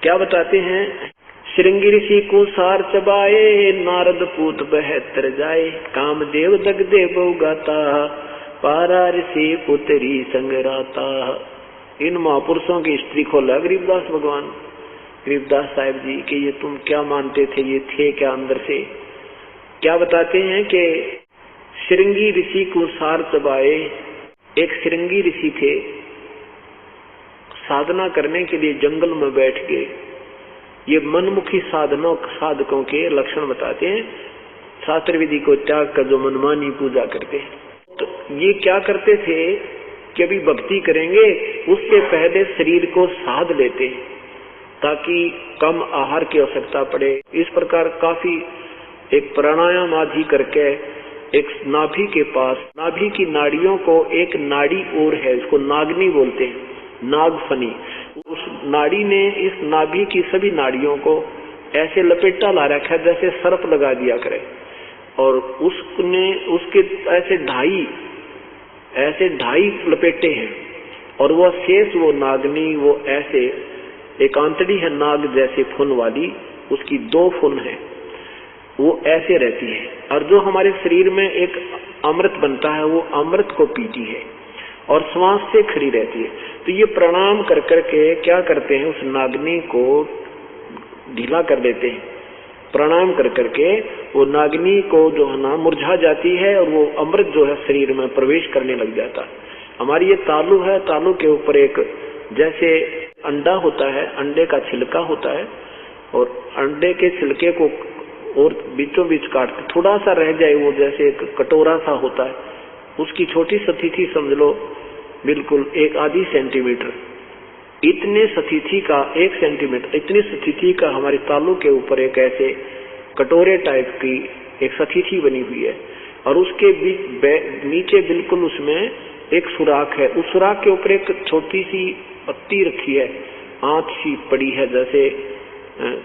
क्या बताते हैं? श्रृंगी ऋषि को सार चबाए, नारद पूत बहत्तर जाए, कामदेव दगदे बहु गाता, पारा ऋषि पुत्री संगराता। इन महापुरुषों की स्त्री खोला गरीबदास भगवान, गरीबदास साहिब जी कि ये तुम क्या मानते थे, ये थे क्या अंदर से? क्या बताते हैं कि श्रृंगी ऋषि को सार चबाए। एक श्रृंगी ऋषि थे, साधना करने के लिए जंगल में बैठ गए। ये मनमुखी साधकों के लक्षण बताते हैं। शास्त्र विधि को त्याग कर जो मनमानी पूजा करते हैं, तो ये क्या करते थे कि अभी भक्ति करेंगे, उससे पहले शरीर को साध लेते ताकि कम आहार की आवश्यकता पड़े। इस प्रकार काफी एक प्राणायाम आदि करके एक नाभि के पास, नाभि की नाड़ियों को एक नाड़ी और है, इसको नागनी बोलते हैं, नागफनी। उस नाड़ी ने इस नाभि की सभी नाड़ियों को ऐसे लपेटा ला रखा है जैसे सर्प लगा दिया करे, और उसने उसके ऐसे ढाई लपेटे हैं, और वह शेष वो नागनी वो ऐसे एक आंतड़ी है नाग जैसे फुन वाली, उसकी 2 फुन है, वो ऐसे रहती है। और जो हमारे शरीर में एक अमृत बनता है वो अमृत को पीती है और श्वास से खड़ी रहती है। तो ये प्रणाम कर करके क्या करते हैं, उस नागनी को ढीला कर देते हैं। प्रणाम कर करके वो नागनी को जो है ना मुरझा जाती है, और वो अमृत जो है शरीर में प्रवेश करने लग जाता है। हमारी ये तालू है, तालू के ऊपर एक जैसे अंडा होता है, अंडे का छिलका होता है, और अंडे के छिलके को और बीचों बीच काट के थोड़ा सा रह जाए, वो जैसे एक कटोरा सा होता है, उसकी छोटी सतहीथी समझ लो, बिल्कुल 1 सेंटीमीटर, इतने सतहीथी का 1 सेंटीमीटर, इतनी सतहीथी का हमारे तालू के ऊपर एक ऐसे कटोरे टाइप की एक सतहीथी बनी हुई है, और उसके नीचे बिल्कुल उसमें एक सुराख है। उस सुराख के ऊपर एक छोटी सी पत्ती रखी है, आंच सी पड़ी है, जैसे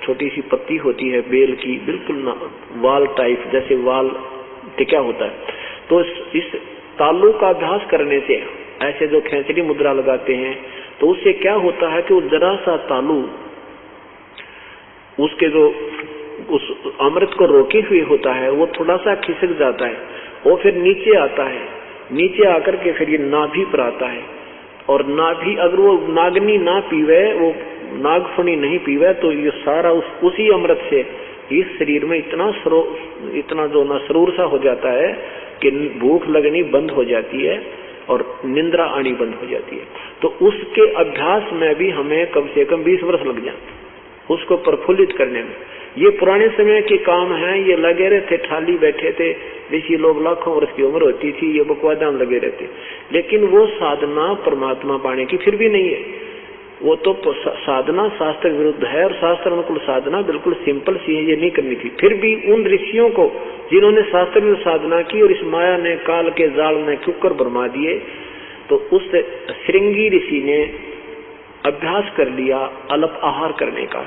छोटी सी पत्ती होती है बेल की, बिल्कुल वाल टाइप, जैसे वाल टिका होता है। तो इस तालू का अभ्यास करने से, ऐसे जो खेचरी मुद्रा लगाते हैं, तो उससे क्या होता है कि वो जरा सा तालू उसके जो उस अमृत को रोके हुए होता है, वो थोड़ा सा खिसक जाता है, वो फिर नीचे आता है, नीचे आकर के फिर ये नाभि पर आता है। और नाभि अगर वो नागनी ना पीवे, वो नागफणी नहीं पीवे, तो ये सारा उसी अमृत से इस शरीर में इतना जो ना सरूर सा हो जाता है कि भूख लगनी बंद हो जाती है और निंद्रा आनी बंद हो जाती है। तो उसके अभ्यास में भी हमें कम से कम 20 वर्ष लग जाते उसको प्रफुल्लित करने में। ये पुराने समय के काम है, ये लगे रहते, ठाली बैठे थे ऋषि लोग, लाखों वर्ष की उम्र होती थी, ये बकवादाम लगे रहते, लेकिन वो साधना परमात्मा पाने की फिर भी नहीं है। वो तो साधना शास्त्र विरुद्ध है, और शास्त्र अनुकूल साधना बिल्कुल सिंपल सी है, ये नहीं करनी थी। फिर भी उन ऋषियों को जिन्होंने शास्त्र विरुद्ध साधना की और इस माया ने काल के जाल में कुकर भरमा दिए, तो उस श्रृंगी ऋषि ने अभ्यास कर लिया अल्प आहार करने का।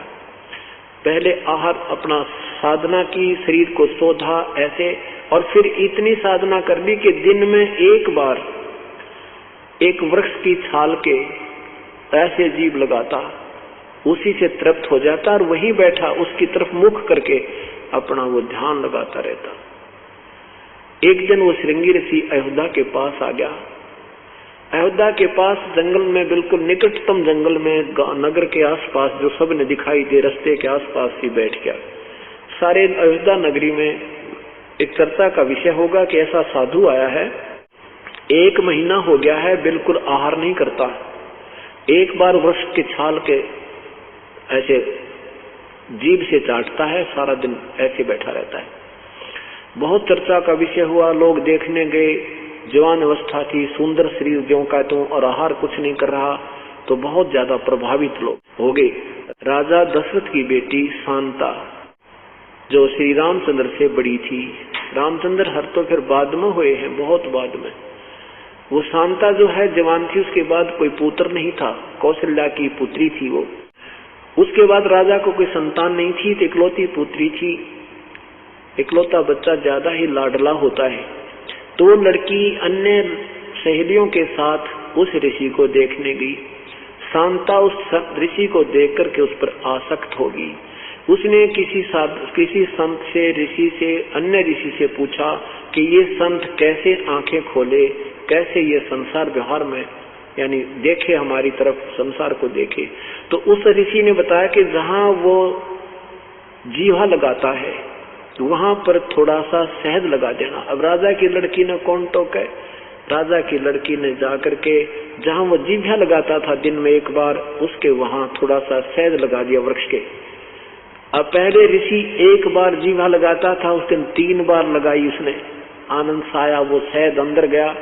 पहले आहार अपना साधना की, शरीर को शोधा ऐसे, और फिर इतनी साधना कर ली कि दिन में एक बार एक वृक्ष की छाल के ऐसे जीभ लगाता, उसी से तृप्त हो जाता, और वहीं बैठा उसकी तरफ मुख करके अपना वो ध्यान लगाता रहता। एक दिन वो श्रृंगी ऋषि अयोध्या के पास आ गया। अयोध्या के पास जंगल में, बिल्कुल निकटतम जंगल में, नगर के आसपास जो सब ने दिखाई दे, रास्ते के आसपास ही बैठ गया। सारे अयोध्या नगरी में एक चर्चा का विषय होगा कि ऐसा साधु आया है, 1 महीना हो गया है, बिल्कुल आहार नहीं करता, एक बार वृक्ष के छाल के ऐसे जीभ से चाटता है, सारा दिन ऐसे बैठा रहता है। बहुत चर्चा का विषय हुआ, लोग देखने गए, जवान अवस्था थी, सुंदर शरीर ज्यों का त्यों, और आहार कुछ नहीं कर रहा, तो बहुत ज्यादा प्रभावित लोग हो गए। राजा दशरथ की बेटी शांता, जो श्री रामचंद्र से बड़ी थी, रामचंद्र हर तो फिर बाद में हुए हैं, बहुत बाद में, वो शांता जो है जवान थी, उसके बाद कोई पुत्र नहीं था, कौशल्या की पुत्री थी वो। उसके बाद राजा को कोई संतान नहीं थी, तो इकलौती पुत्री थी। इकलौता बच्चा ज्यादा ही लाडला होता है, तो वो लड़की अन्य सहेलियों के साथ उस ऋषि को देखने गई। शांता उस ऋषि को देख करके उस पर आसक्त होगी। उसने किसी संत से, ऋषि से, अन्य ऋषि से पूछा कि ये संत कैसे आंखें खोले, कैसे ये संसार व्यवहार में यानी देखे, हमारी तरफ संसार को देखे। तो उस ऋषि ने बताया कि जहां वो जीवा लगाता है वहां पर थोड़ा सा शहद लगा देना। अब राजा की लड़की ने कौन टोके, राजा की लड़की ने जाकर के जहां वो जीभा लगाता था दिन में एक बार, उसके वहां थोड़ा सा शहद लगा दिया वृक्ष के। अब पहले ऋषि एक बार जीभा लगाता था, उस दिन 3 बार लगाई उसने। आनंद से आया, वो शहद अंदर गया।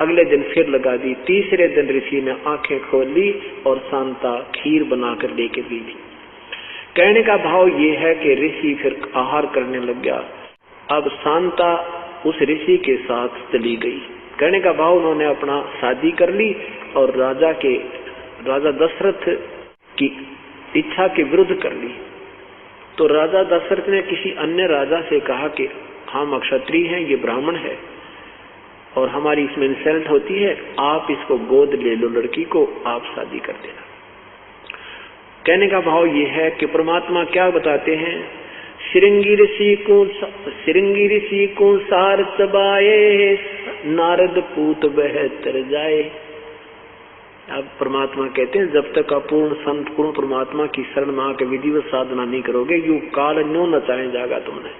अगले दिन फिर लगा दी। तीसरे दिन ऋषि ने आंखें खोल ली और शांता खीर बनाकर लेके पी ली। कहने का भाव ये है कि ऋषि फिर आहार करने लग गया। अब शांता उस ऋषि के साथ चली गई। कहने का भाव उन्होंने अपना शादी कर ली और राजा दशरथ की इच्छा के विरुद्ध कर ली। तो राजा दशरथ ने किसी अन्य राजा से कहा कि हम क्षत्रिय हैं, ये ब्राह्मण है और हमारी इसमें इंसल्ट होती है, आप इसको गोद ले लो, लड़की को आप शादी कर देना। कहने का भाव ये है कि परमात्मा क्या बताते हैं, श्रृंगी ऋषि को सार चबाए, नारद पूत बहतर जाए। अब परमात्मा कहते हैं जब तक अपूर्ण संत पूर्ण परमात्मा की शरण में आकर विधिवत साधना नहीं करोगे, युग काल न्यो नचाए जागा तुमने।